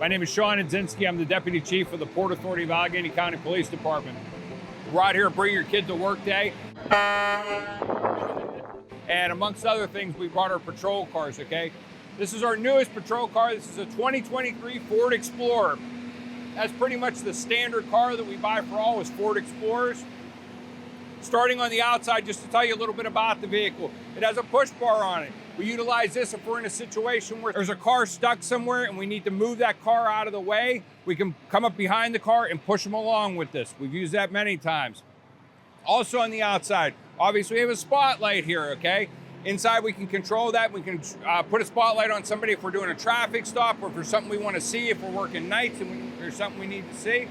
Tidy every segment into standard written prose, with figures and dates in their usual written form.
My name is Shawn Hudzinski. I'm the Deputy Chief of the Port Authority of Allegheny County Police Department. We're out here to bring your kid to work day. And amongst other things, we brought our patrol cars, okay? This is our newest patrol car. This is a 2023 Ford Explorer. That's pretty much the standard car that we buy for all is Ford Explorers. Starting on the outside, just to tell you a little bit about the vehicle, it has a push bar on it. We utilize this if we're in a situation where there's a car stuck somewhere and we need to move that car out of the way. We can come up behind the car and push them along with this. We've used that many times. Also on the outside, obviously we have a spotlight here, okay? Inside we can control that. We can put a spotlight on somebody if we're doing a traffic stop or if there's something we want to see, if we're working nights and there's something we need to see.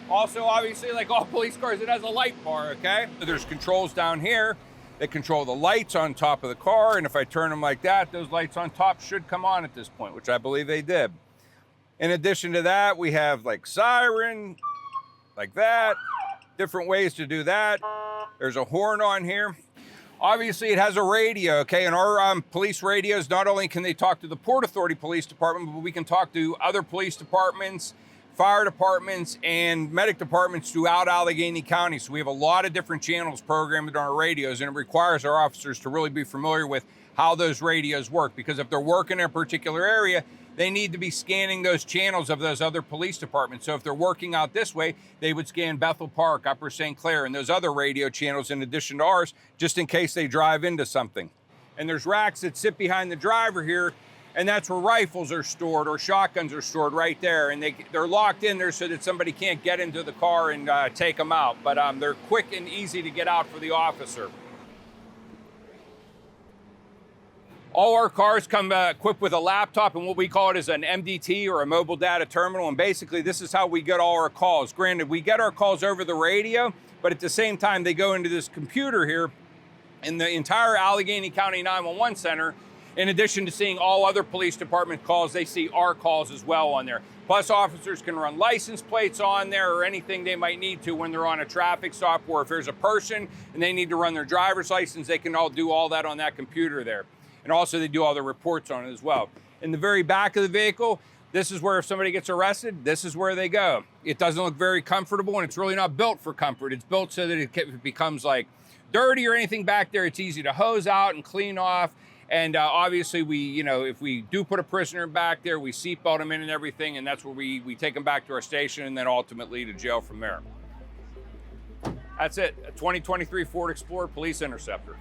Also, obviously, like all police cars, it has a light bar, okay? There's controls down here that control the lights on top of the car, and if I turn them like that, those lights on top should come on at this point, which I believe they did. In addition to that, we have like siren, like that, different ways to do that. There's a horn on here. Obviously, it has a radio, okay? And our police radios, not only can they talk to the Port Authority Police Department, but we can talk to other police departments, fire departments, and medic departments throughout Allegheny County. So we have a lot of different channels programmed on our radios, and it requires our officers to really be familiar with how those radios work, because if they're working in a particular area, they need to be scanning those channels of those other police departments. So if they're working out this way, they would scan Bethel Park, Upper St. Clair, and those other radio channels in addition to ours, just in case they drive into something. And there's racks that sit behind the driver here, and that's where rifles are stored or shotguns are stored right there. And they're locked in there so that somebody can't get into the car and take them out. But they're quick and easy to get out for the officer. All our cars come equipped with a laptop, and what we call it is an MDT or a mobile data terminal. And basically this is how we get all our calls. Granted, we get our calls over the radio, but at the same time they go into this computer here in the entire Allegheny County 911 Center. In addition to seeing all other police department calls, they see our calls as well on there. Plus, officers can run license plates on there or anything they might need to when they're on a traffic stop, or if there's a person and they need to run their driver's license, they can all do all that on that computer there. And also they do all the reports on it as well. In the very back of the vehicle, this is where if somebody gets arrested, this is where they go. It doesn't look very comfortable, and it's really not built for comfort. It's built so that it becomes like dirty or anything back there, it's easy to hose out and clean off. And obviously if we do put a prisoner back there, we seatbelt them in and everything, and that's where we take them back to our station and then ultimately to jail from there. That's it, a 2023 Ford Explorer Police Interceptor.